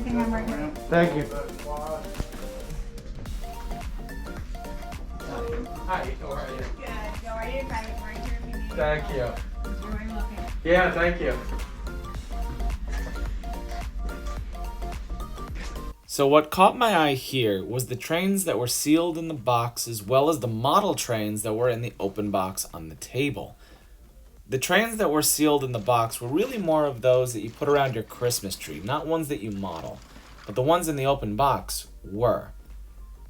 anything, I'm right here. Thank you. Hi, how are you? Good. Go right in, guys. Right here if you need Thank you. You're right looking. Yeah, thank you. So what caught my eye here was the trains that were sealed in the box as well as the model trains that were in the open box on the table. The trains that were sealed in the box were really more of those that you put around your Christmas tree, not ones that you model, but the ones in the open box were.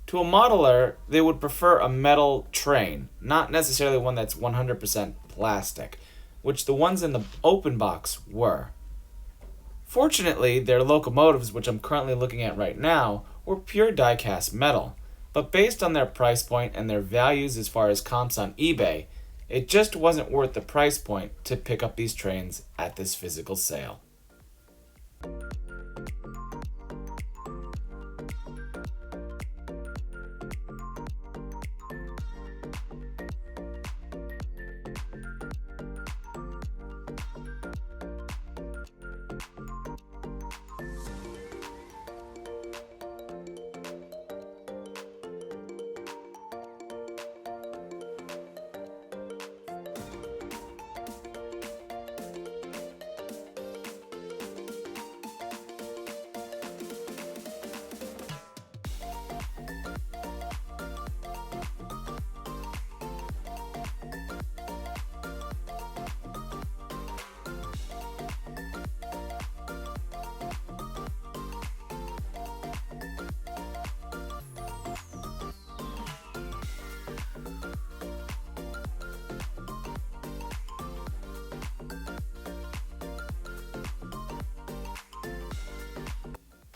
To a modeler, they would prefer a metal train, not necessarily one that's 100% plastic, which the ones in the open box were. Fortunately, their locomotives, which I'm currently looking at right now, were pure die-cast metal, but based on their price point and their values as far as comps on eBay, it just wasn't worth the price point to pick up these trains at this physical sale.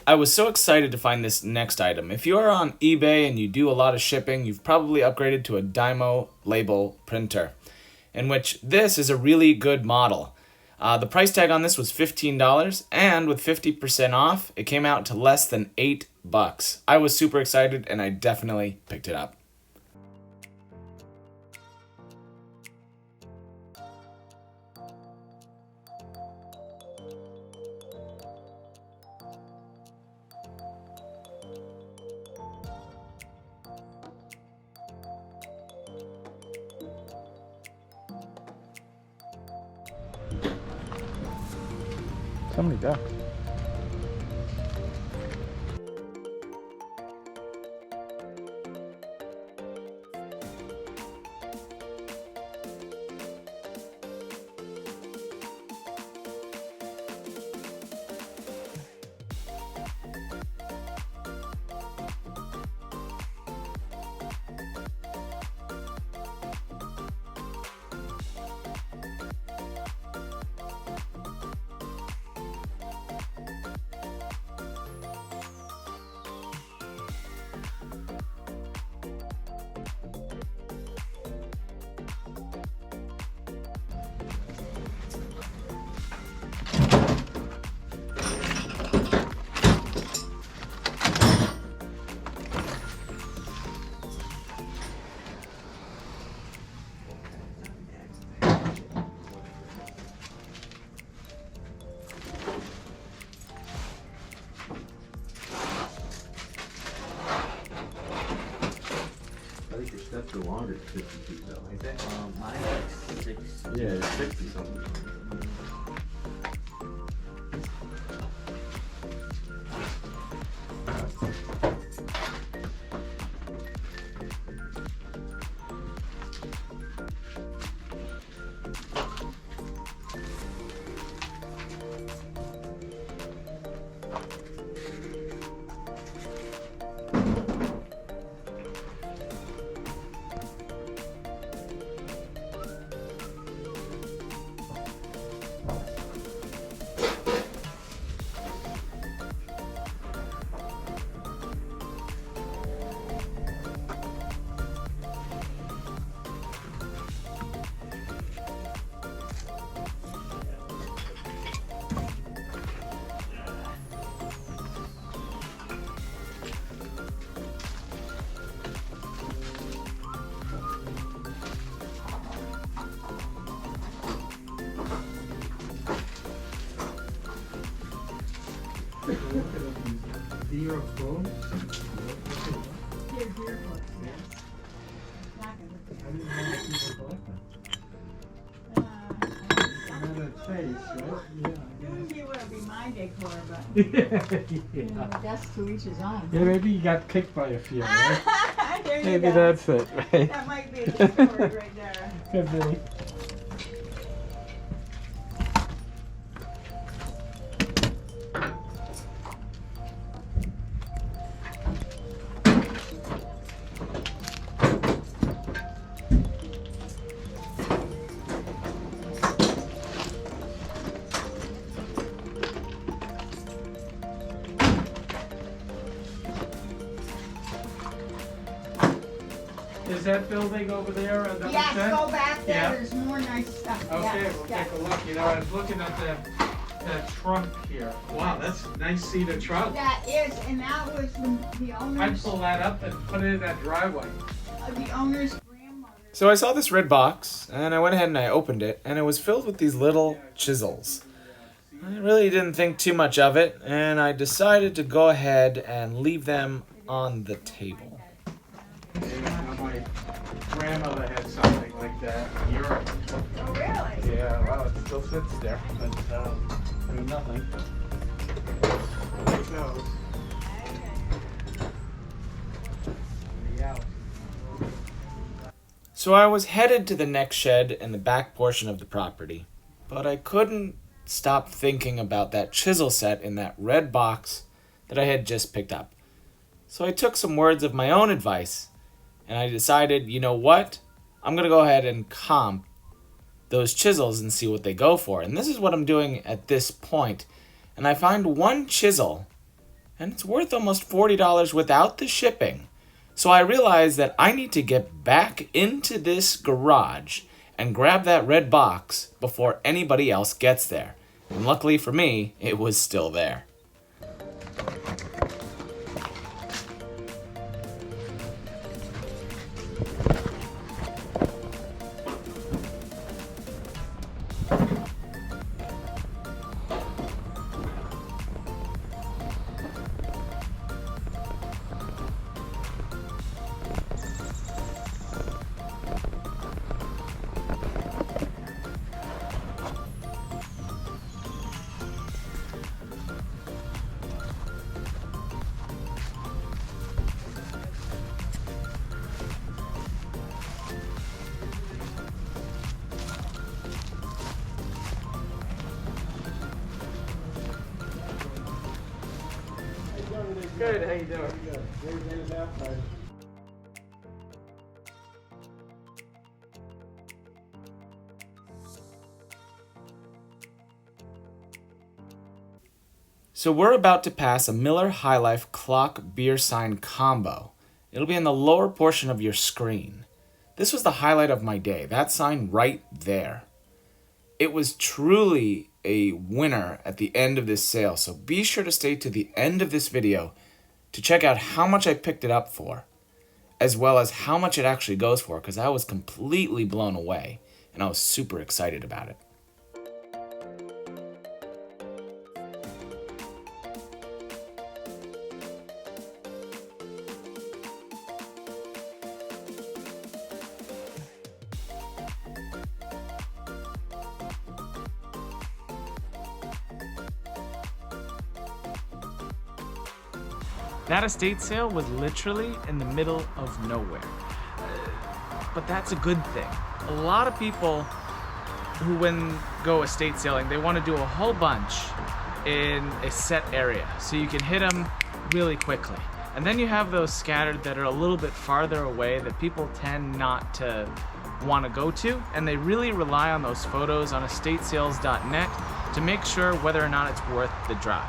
I was so excited to find this next item. If you are on eBay and you do a lot of shipping, you've probably upgraded to a Dymo label printer, in which this is a really good model. The price tag on this was $15, and with 50% off, it came out to less than $8. I was super excited, and I definitely picked it up. So many ducks. I think your steps are longer than 50 feet though. Is it? Mine's like 6. Yeah, it's 60 something. Deer bones. Deer books, yes. Not gonna look I didn't know that people collect them. at Not a chase, right? Usually it would be my decor, but. Yeah. That's to each his own. Yeah, maybe you got kicked by a few, right? There you Maybe go. that's it, right? That might be a story right there. Could be. Is that building over there a double Yes, check? go back there, Yeah. there's more nice stuff. Okay, Yes, we'll yes. take a look. You know, I was looking at that trunk here. Wow, that's a nice cedar trunk. That is, and that was the I'd owner's, pull that up and put it in that driveway. the owner's grandmother. So I saw this red box, and I went ahead and I opened it, and it was filled with these little chisels. I really didn't think too much of it, and I decided to go ahead and leave them on the table. Yeah, my grandmother had something like that in Europe. Oh, really? Yeah, well, it still sits there, but do nothing. Like those. Reality. So I was headed to the next shed in the back portion of the property, but I couldn't stop thinking about that chisel set in that red box that I had just picked up. So I took some words of my own advice, and I decided, you know what? I'm going to go ahead and comp those chisels and see what they go for. And this is what I'm doing at this point. And I find one chisel, and it's worth almost $40 without the shipping. So I realized that I need to get back into this garage and grab that red box before anybody else gets there. And luckily for me, it was still there. Good, how you doing? So we're about to pass a Miller High Life clock beer sign combo. It'll be in the lower portion of your screen. This was the highlight of my day, that sign right there. It was truly a winner at the end of this sale, so be sure to stay to the end of this video to check out how much I picked it up for, as well as how much it actually goes for, because I was completely blown away, and I was super excited about it. That estate sale was literally in the middle of nowhere. But that's a good thing. A lot of people who, when go estate sailing, they want to do a whole bunch in a set area, so you can hit them really quickly. And then you have those scattered that are a little bit farther away that people tend not to want to go to, and they really rely on those photos on estatesales.net to make sure whether or not it's worth the drive.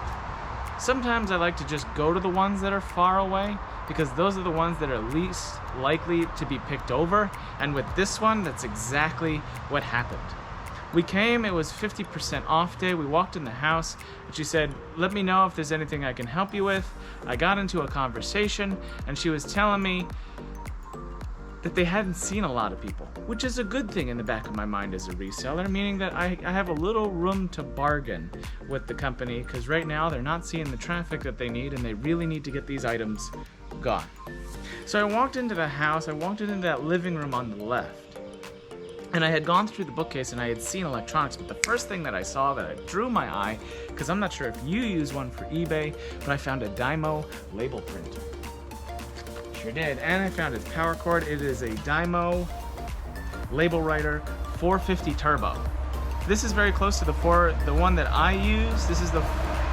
Sometimes I like to just go to the ones that are far away, because those are the ones that are least likely to be picked over, and with this one, that's exactly what happened. We came, it was 50% off day, we walked in the house, and she said, let me know if there's anything I can help you with. I got into a conversation, and she was telling me that they hadn't seen a lot of people, which is a good thing in the back of my mind as a reseller, meaning that I have a little room to bargain with the company, because right now they're not seeing the traffic that they need, and they really need to get these items gone. So I walked into the house, I walked into that living room on the left, and I had gone through the bookcase and I had seen electronics, but the first thing that I saw that drew my eye, because I'm not sure if you use one for eBay, but I found a Dymo label printer. Sure did, and I found its power cord. It is a Dymo label writer 450 turbo. This is very close to the one that I use.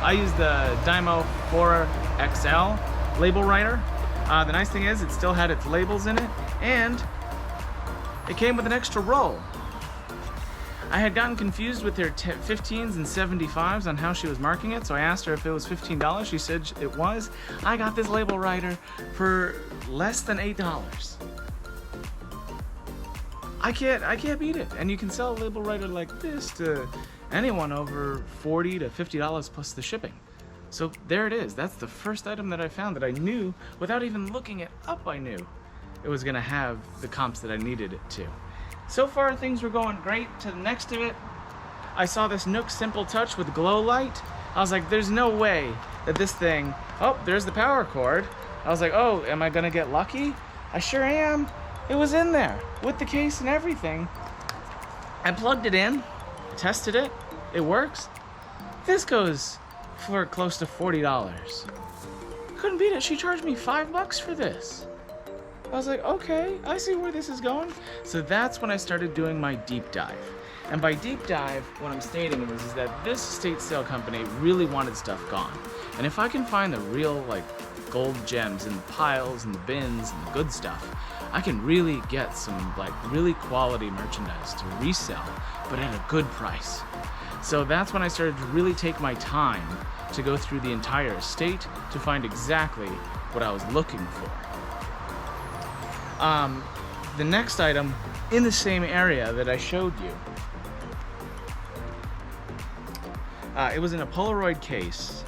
I use the Dymo 4XL label writer. The nice thing is it still had its labels in it, and it came with an extra roll. I had gotten confused with her 15s and 75s on how she was marking it, so I asked her if it was $15. She said it was. I got this label writer for less than $8. I can't beat it. And you can sell a label writer like this to anyone over $40 to $50 plus the shipping. So there it is. That's the first item that I found that I knew, without even looking it up, I knew it was gonna have the comps that I needed it to. So far things were going great. To the next of it, I saw this Nook Simple Touch with glow light. I was like, there's no way that this thing, oh, there's the power cord. I was like, oh, am I gonna get lucky? I sure am. It was in there with the case and everything. I plugged it in, tested it, it works. This goes for close to $40. Couldn't beat it. She charged me $5 for this. I was like, okay, I see where this is going. So that's when I started doing my deep dive. And by deep dive, what I'm stating is that this estate sale company really wanted stuff gone. And if I can find the real gold gems in the piles and the bins and the good stuff, I can really get some really quality merchandise to resell, but at a good price. So that's when I started to really take my time to go through the entire estate to find exactly what I was looking for. The next item in the same area that I showed you, it was in a Polaroid case.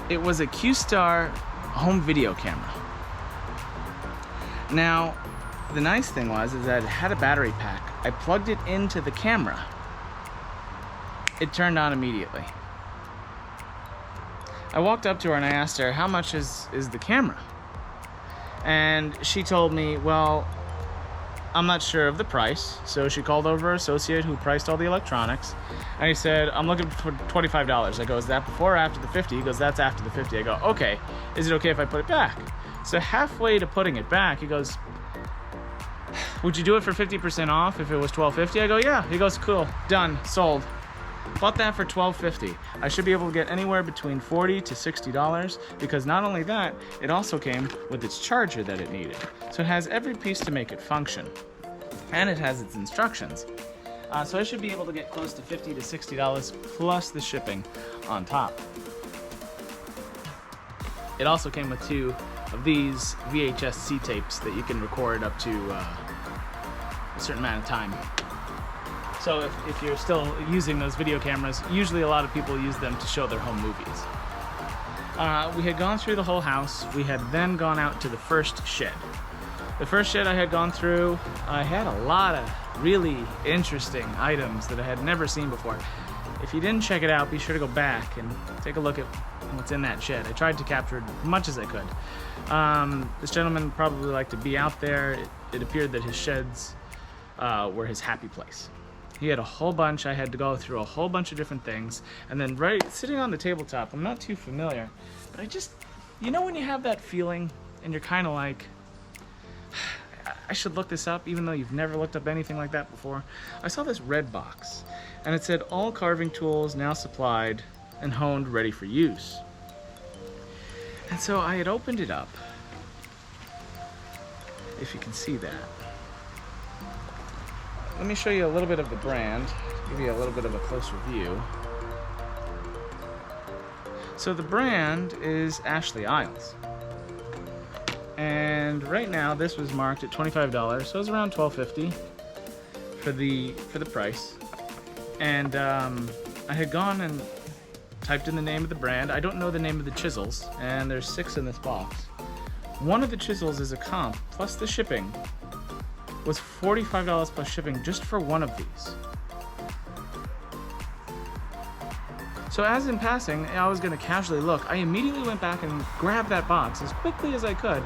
It was a Q-Star home video camera. Now, the nice thing is that it had a battery pack. I plugged it into the camera. It turned on immediately. I walked up to her and I asked her, how much is the camera? And she told me, well, I'm not sure of the price. So she called over her associate who priced all the electronics. And he said, I'm looking for $25. I go, is that before or after the 50? He goes, that's after the 50. I go, okay, is it okay if I put it back? So halfway to putting it back, he goes, would you do it for 50% off if it was $12.50? I go, yeah. He goes, cool, done, sold. Bought that for $12.50. I should be able to get anywhere between $40 to $60 because not only that, it also came with its charger that it needed. So it has every piece to make it function. And it has its instructions. So I should be able to get close to $50 to $60 plus the shipping on top. It also came with 2 of these VHS C tapes that you can record up to a certain amount of time. So if you're still using those video cameras, usually a lot of people use them to show their home movies. We had gone through the whole house. We had then gone out to the first shed. The first shed I had gone through, I had a lot of really interesting items that I had never seen before. If you didn't check it out, be sure to go back and take a look at what's in that shed. I tried to capture it as much as I could. This gentleman probably liked to be out there. It appeared that his sheds were his happy place. He had a whole bunch. I had to go through a whole bunch of different things. And then sitting on the tabletop, I'm not too familiar, but you know when you have that feeling and you're kind of like, I should look this up even though you've never looked up anything like that before? I saw this red box and it said all carving tools now supplied and honed ready for use. And so I had opened it up, if you can see that. Let me show you a little bit of the brand, give you a little bit of a closer view. So the brand is Ashley Isles. And right now this was marked at $25, so it was around $12.50 for the price. And I had gone and typed in the name of the brand. I don't know the name of the chisels, and there's 6 in this box. One of the chisels is a comp, plus the shipping, was $45 plus shipping just for one of these. So as in passing, I was gonna casually look, I immediately went back and grabbed that box as quickly as I could.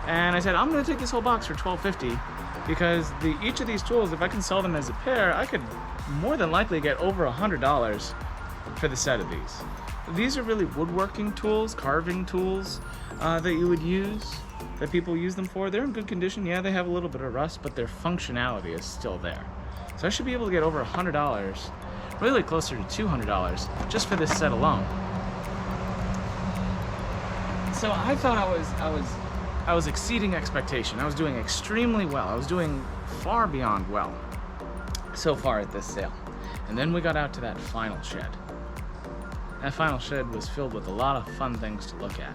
And I said, I'm gonna take this whole box for $12.50 because each of these tools, if I can sell them as a pair, I could more than likely get over $100 for the set of these. These are really woodworking tools, carving tools that you would use, that people use them for. They're in good condition. Yeah, they have a little bit of rust, but their functionality is still there. So I should be able to get over $100, really closer to $200 just for this set alone. So I thought I was exceeding expectation. I was doing extremely well. I was doing far beyond well so far at this sale. And then we got out to that final shed. That final shed was filled with a lot of fun things to look at.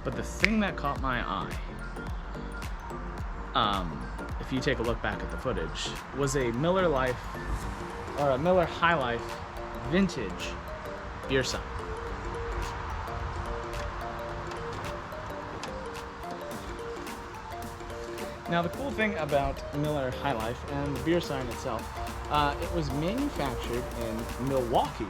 But the thing that caught my eye, if you take a look back at the footage, was a Miller High Life vintage beer sign. Now the cool thing about Miller High Life and the beer sign itself, it was manufactured in Milwaukee,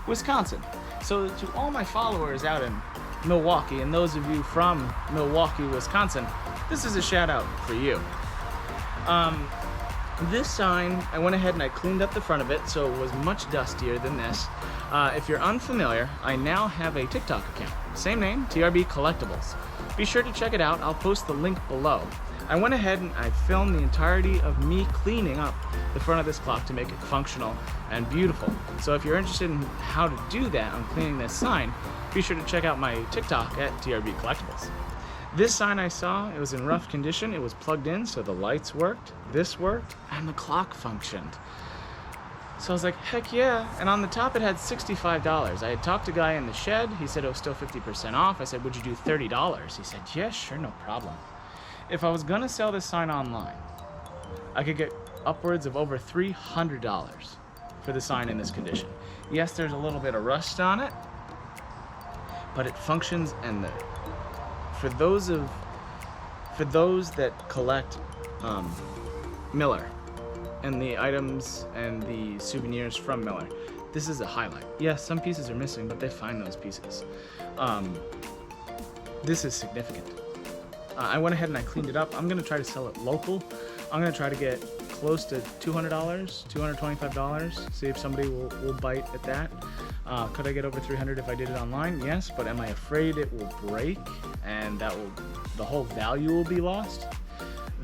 Wisconsin. So to all my followers out in Milwaukee and those of you from Milwaukee, Wisconsin, this is a shout out for you. This sign, I went ahead and I cleaned up the front of it so it was much dustier than this. If you're unfamiliar, I now have a TikTok account. Same name, TRBCollectibles. Be sure to check it out. I'll post the link below. I went ahead and I filmed the entirety of me cleaning up the front of this clock to make it functional and beautiful. So if you're interested in how to do that on cleaning this sign, be sure to check out my TikTok at TRBCollectibles. This sign I saw, it was in rough condition. It was plugged in, so the lights worked, this worked, and the clock functioned. So I was like, heck yeah. And on the top it had $65. I had talked to a guy in the shed. He said it was still 50% off. I said, would you do $30? He said, yeah, sure, no problem. If I was gonna sell this sign online, I could get upwards of over $300 for the sign in this condition. Yes, there's a little bit of rust on it, but it functions, and for those that collect Miller and the items and the souvenirs from Miller, this is a highlight. Yes, some pieces are missing, but they find those pieces. This is significant. I went ahead and I cleaned it up. I'm gonna try to sell it local. I'm gonna try to get close to $200, $225, see if somebody will bite at that. Could I get over $300 if I did it online? Yes, but am I afraid it will break and the whole value will be lost?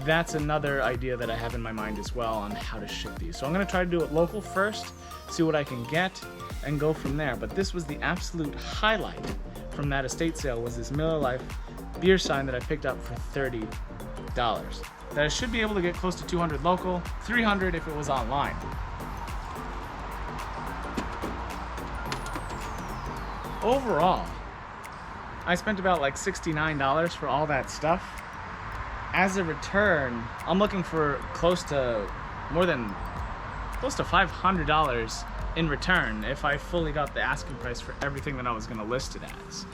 That's another idea that I have in my mind as well on how to ship these. So I'm gonna try to do it local first, see what I can get, and go from there. But this was the absolute highlight from that estate sale, was this Miller Life beer sign that I picked up for $30. That I should be able to get close to $200 local, $300 if it was online. Overall, I spent about like $69 for all that stuff. As a return, I'm looking for close to $500 in return if I fully got the asking price for everything that I was going to list it as.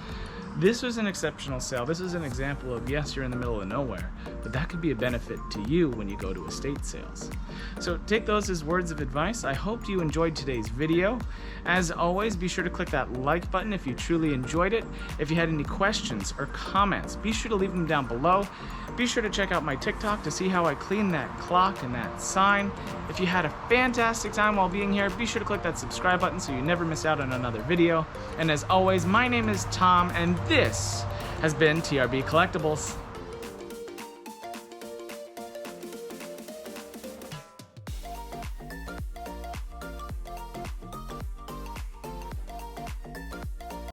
This was an exceptional sale. This is an example of, yes, you're in the middle of nowhere, but that could be a benefit to you when you go to estate sales. So take those as words of advice. I hope you enjoyed today's video. As always, be sure to click that like button if you truly enjoyed it. If you had any questions or comments, be sure to leave them down below. Be sure to check out my TikTok to see how I clean that clock and that sign. If you had a fantastic time while being here, be sure to click that subscribe button so you never miss out on another video. And as always, my name is Tom, and this has been TRB Collectibles.